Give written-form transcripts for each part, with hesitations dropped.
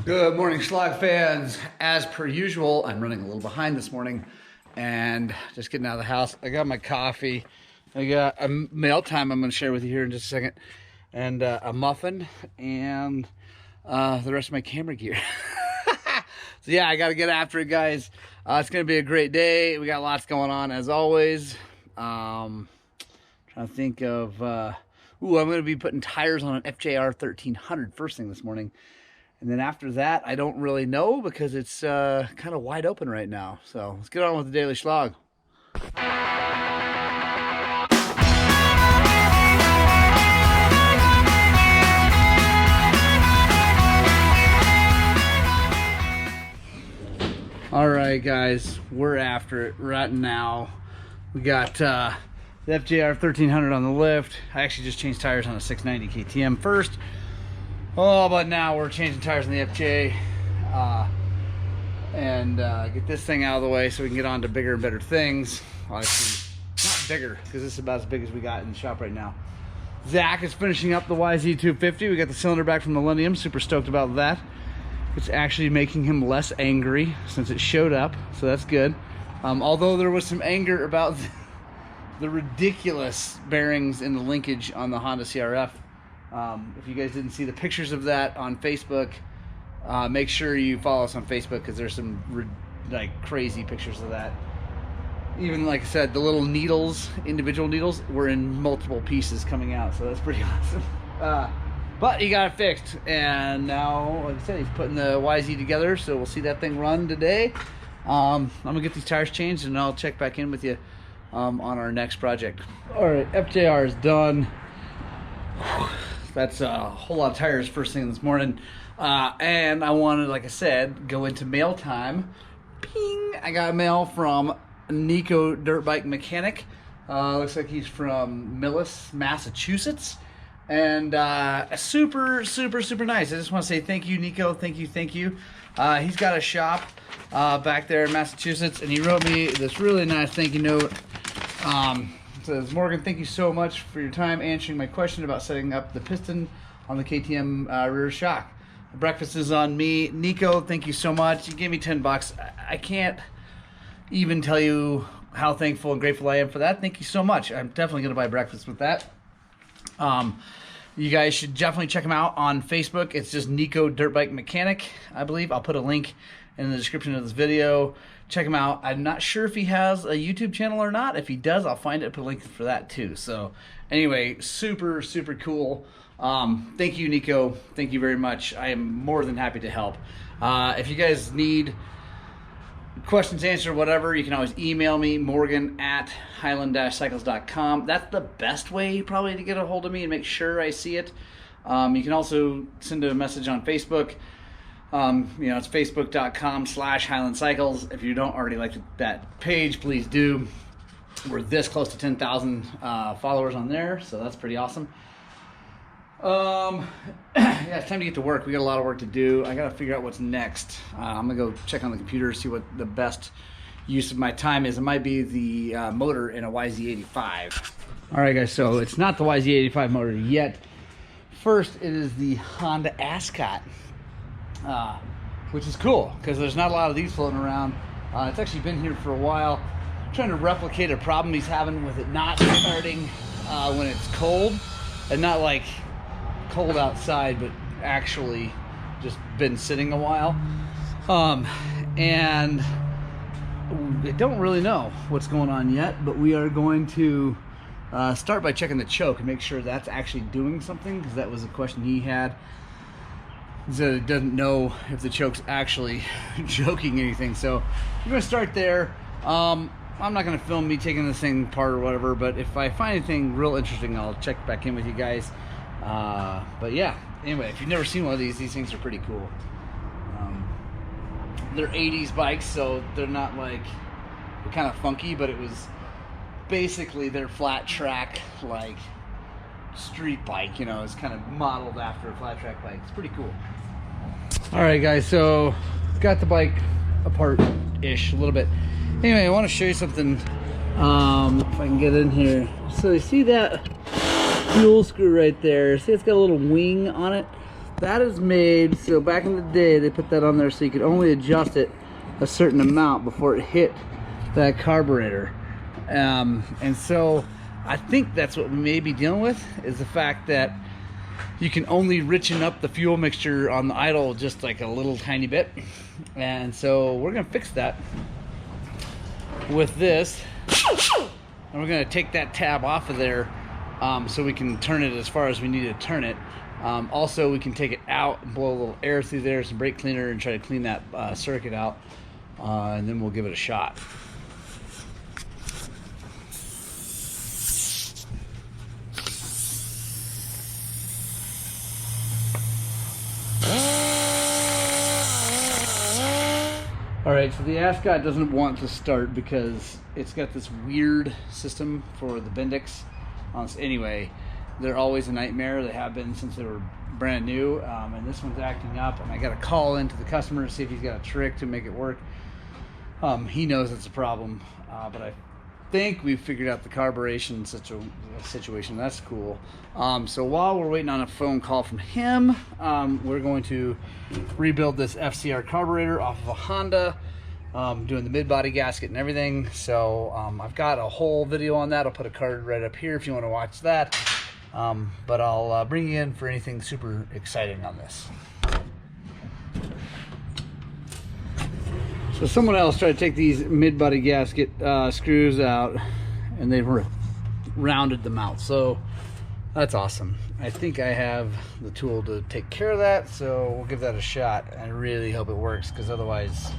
Good morning, Shlog fans. As per usual, I'm running a little behind this morning and just getting out of the house. I got my coffee. I got a mail time I'm going to share with you here in just a second, and a muffin, and the rest of my camera gear. So yeah, I got to get after it, guys. It's going to be a great day. We got lots going on as always. Trying to think of, I'm going to be putting tires on an FJR 1300 first thing this morning. And then after that, I don't really know because it's kind of wide open right now. So let's get on with the Daily Shlog. All right, guys, we're after it right now. We got the FJR 1300 on the lift. I actually just changed tires on a 690 KTM first. Oh, but now we're changing tires on the FJ and get this thing out of the way so we can get on to bigger and better things. Obviously, not bigger, because this is about as big as we got in the shop right now. Zach is finishing up the YZ85. We got the cylinder back from Millennium. Super stoked about that. It's actually making him less angry since it showed up, so that's good. Although there was some anger about the ridiculous bearings in the linkage on the Honda CRF. If you guys didn't see the pictures of that on Facebook, make sure you follow us on Facebook, because there's some like crazy pictures of that. Even like I said, the little needles, individual needles, were in multiple pieces coming out, so that's pretty awesome. But he got it fixed, and now, like I said, he's putting the YZ together, so we'll see that thing run today. I'm gonna get these tires changed, and I'll check back in with you on our next project. All right, FJR is done. That's a whole lot of tires first thing this morning. And I wanted, like I said, go into mail time. Ping! I got a mail from Nico Dirt Bike Mechanic. Looks like he's from Millis, Massachusetts. And super nice. I just want to say thank you, Nico. Thank you. He's got a shop back there in Massachusetts, and he wrote me this really nice thank you note. It says, Morgan, thank you so much for your time answering my question about setting up the piston on the KTM rear shock. The breakfast is on me. Nico, thank you so much. You gave me 10 bucks. I can't even tell you how thankful and grateful I am for that. Thank you so much. I'm definitely going to buy breakfast with that. You guys should definitely check him out on Facebook. It's just Nico Dirt Bike Mechanic, I believe. I'll put a link in the description of this video. Check him out. I'm not sure if he has a YouTube channel or not. If he does, I'll find it, put a link for that too. So anyway, super cool. Thank you, Nico. Thank you very much. I am more than happy to help. If you guys need questions answered, whatever, you can always email me, morgan@highland-cycles.com. That's the best way probably to get a hold of me and make sure I see it. You can also send a message on Facebook. It's facebook.com/Highland Cycles. If you don't already like that page, please do. We're this close to 10,000 followers on there, so that's pretty awesome. Yeah, it's time to get to work. We got a lot of work to do. I got to figure out what's next. I'm gonna go check on the computer, see what the best use of my time is. It might be the motor in a YZ85. All right, guys. So it's not the YZ85 motor yet. First, it is the Honda Ascot. Which is cool because there's not a lot of these floating around. It's actually been here for a while. I'm trying to replicate a problem he's having with it not starting when it's cold, and not like cold outside, but actually just been sitting a while. And I don't really know what's going on yet, but we are going to start by checking the choke and make sure that's actually doing something, because that was a question he had. So it doesn't know if the choke's actually choking anything. So we're gonna start there. I'm not gonna film me taking this thing apart or whatever, but if I find anything real interesting, I'll check back in with you guys. But yeah, anyway, if you've never seen one of these things are pretty cool. They're 80s bikes, so they're not like, they're kind of funky, but it was basically their flat track, like street bike, it's kind of modeled after a flat track bike. It's pretty cool. All right, guys, so got the bike apart-ish a little bit. Anyway, I want to show you something, if I can get in here. So you see that fuel screw right there? See, it's got a little wing on it. that is made, so back in the day they put that on there so you could only adjust it a certain amount before it hit that carburetor. And so I think that's what we may be dealing with, is the fact that you can only richen up the fuel mixture on the idle just like a little tiny bit. And so we're gonna fix that with this, and we're gonna take that tab off of there so we can turn it as far as we need to turn it. Also, we can take it out and blow a little air through there, some brake cleaner, and try to clean that circuit out, and then we'll give it a shot. Alright, so the Ascot doesn't want to start because it's got this weird system for the Bendix. Anyway, they're always a nightmare. They have been since they were brand new, and this one's acting up, and I got to call into the customer to see if he's got a trick to make it work. He knows it's a problem, but I think we've figured out the carburation situation. That's cool. So while we're waiting on a phone call from him, we're going to rebuild this FCR carburetor off of a Honda, doing the mid-body gasket and everything. So I've got a whole video on that. I'll put a card right up here if you want to watch that. But I'll bring you in for anything super exciting on this. So someone else tried to take these mid-body gasket screws out, and they rounded them out. So that's awesome. I think I have the tool to take care of that, so we'll give that a shot. I really hope it works, because otherwise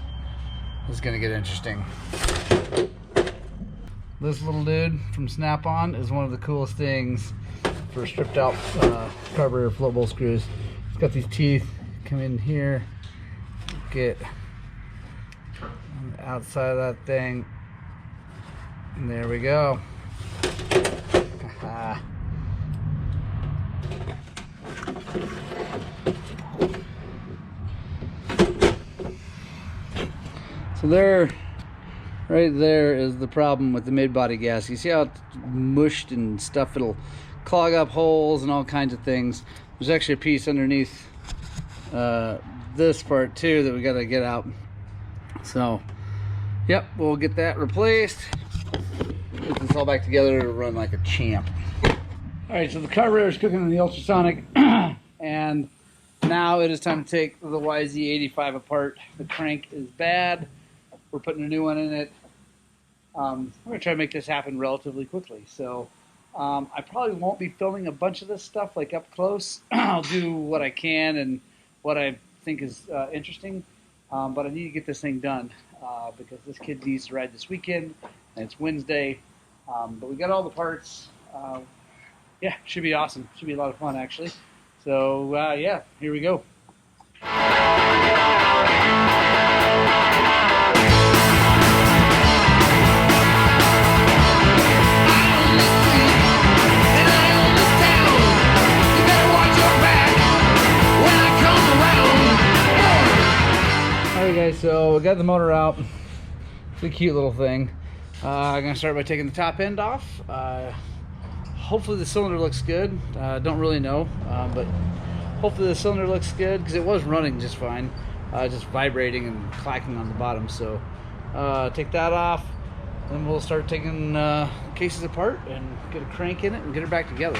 it's going to get interesting. This little dude from Snap-on is one of the coolest things for stripped out carburetor float bolt screws. It's got these teeth. Come in here, get on the outside of that thing, and there we go. So there, right there is the problem with the mid-body gas. You see how it's mushed and stuff? It'll clog up holes and all kinds of things. There's actually a piece underneath this part too that we got to get out. So yep, we'll get that replaced, put this all back together to run like a champ. All right, so the carburetor is cooking in the ultrasonic and now it is time to take the YZ85 apart. The crank is bad. We're putting a new one in it. We're gonna try to make this happen relatively quickly. So I probably won't be filming a bunch of this stuff like up close. I'll do what I can and what I think is interesting, but I need to get this thing done because this kid needs to ride this weekend, and it's Wednesday. But we got all the parts. Yeah, should be awesome. Should be a lot of fun actually. So yeah, here we go. Alright guys, so we got the motor out. It's a cute little thing. I'm going to start by taking the top end off. Hopefully the cylinder looks good. Don't really know, but hopefully the cylinder looks good because it was running just fine. Just vibrating and clacking on the bottom. So take that off. Then we'll start taking cases apart and get a crank in it and get it back together.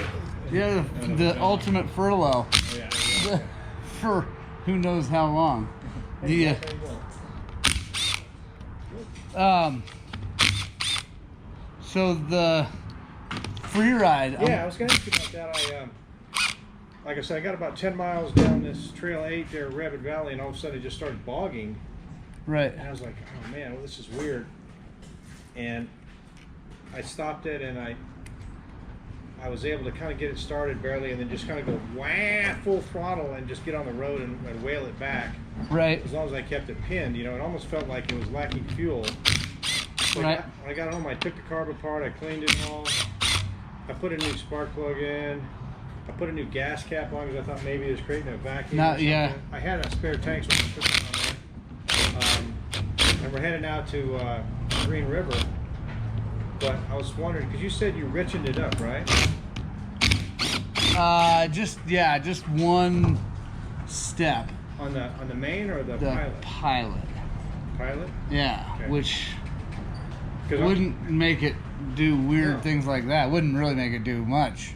Yeah, the ultimate furlough. Yeah. For who knows how long. The so the free ride. Yeah, I was going to ask you about that. Like I said, I got about 10 miles down this Trail 8 there, Rabbit Valley, and all of a sudden it just started bogging. Right. And I was like, oh man, well, this is weird. And I stopped it, and I was able to kind of get it started barely, and then just kind of go wah, full throttle, and just get on the road and whale it back. Right. As long as I kept it pinned, you know, it almost felt like it was lacking fuel. So right. When I got home, I took the carb apart, I cleaned it all. I put a new spark plug in. I put a new gas cap on because I thought maybe it was creating a vacuum. Yeah. I had a spare tank, so I put that on there. And we're heading out to Green River. But I was wondering, because you said you richened it up, right? Just one step. On the main or the pilot? Pilot? Yeah, okay. Which wouldn't make it do weird things like that. Wouldn't really make it do much.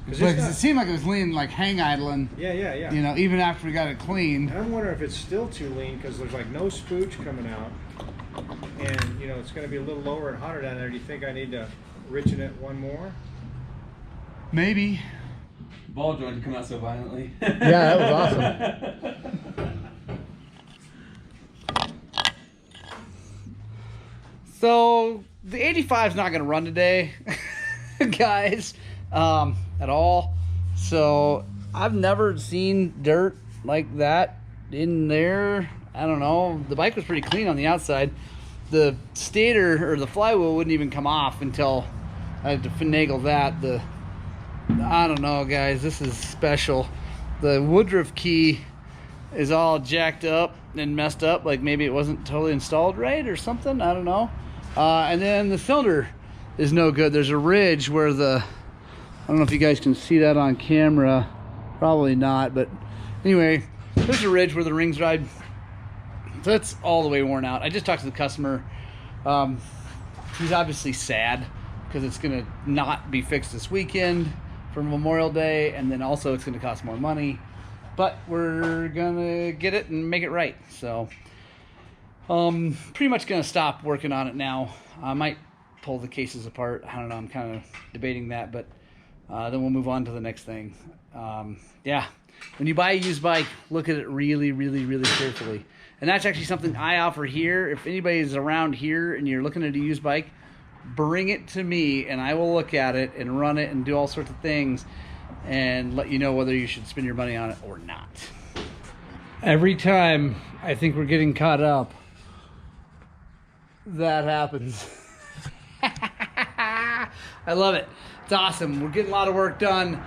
Because it seemed like it was lean, like hang idling. Yeah. You know, even after we got it cleaned. And I'm wondering if it's still too lean because there's like no spooch coming out, and you know it's going to be a little lower and hotter down there. Do you think I need to richen it one more? Maybe. Ball joint to come out so violently. Yeah, that was awesome. So the 85 is not going to run today, guys. At all. So I've never seen dirt like that in there. I don't know. The bike was pretty clean on the outside. The stator or the flywheel wouldn't even come off until I had to finagle that. I don't know, guys. This is special. The Woodruff key is all jacked up and messed up. Like maybe it wasn't totally installed right or something. I don't know. And then the cylinder is no good. There's a ridge where I don't know if you guys can see that on camera. Probably not, but anyway, there's a ridge where the rings ride. So that's all the way worn out. I just talked to the customer. He's obviously sad because it's going to not be fixed this weekend for Memorial Day, and then also it's going to cost more money. But we're going to get it and make it right. So pretty much going to stop working on it now. I might pull the cases apart. I don't know. I'm kind of debating that, but then we'll move on to the next thing. Yeah, when you buy a used bike, look at it really, really, really carefully. And that's actually something I offer here. If anybody's around here and you're looking at a used bike, bring it to me and I will look at it and run it and do all sorts of things and let you know whether you should spend your money on it or not. Every time I think we're getting caught up, that happens. I love it. It's awesome. We're getting a lot of work done.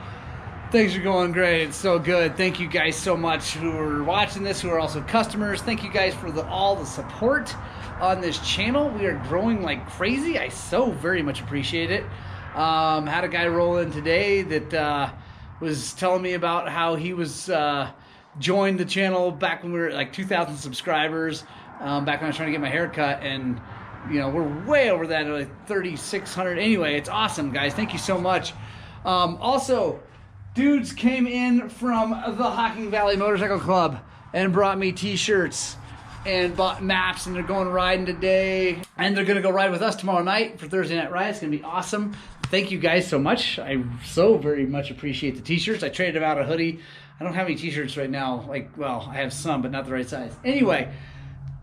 Things are going great. It's so good. Thank you guys so much who are watching this, who are also customers. Thank you guys for all the support on this channel. We are growing like crazy. I so very much appreciate it. Had a guy roll in today that was telling me about how he was joined the channel back when we were at like 2,000 subscribers, back when I was trying to get my hair cut, and you know, we're way over that, like 3,600. Anyway, it's awesome, guys. Thank you so much. Also, dudes came in from the Hocking Valley Motorcycle Club and brought me t-shirts and bought maps, and they're going riding today, and they're going to go ride with us tomorrow night for Thursday Night Ride. It's going to be awesome. Thank you guys so much. I so very much appreciate the t-shirts. I traded them out a hoodie. I don't have any t-shirts right now. Like, well, I have some, but not the right size. Anyway,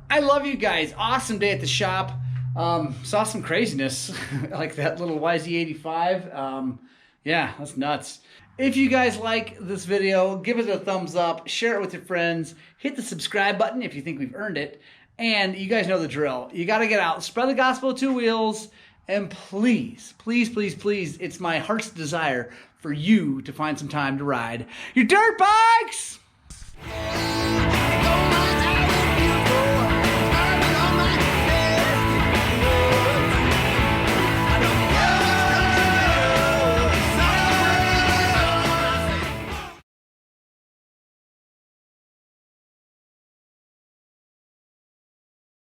I love you guys. Awesome day at the shop. Saw some craziness like that little YZ85. Yeah, that's nuts. If you guys like this video, give it a thumbs up, share it with your friends, hit the subscribe button if you think we've earned it, and you guys know the drill. You got to get out, spread the gospel of two wheels, and please, please, please, please, it's my heart's desire for you to find some time to ride your dirt bikes!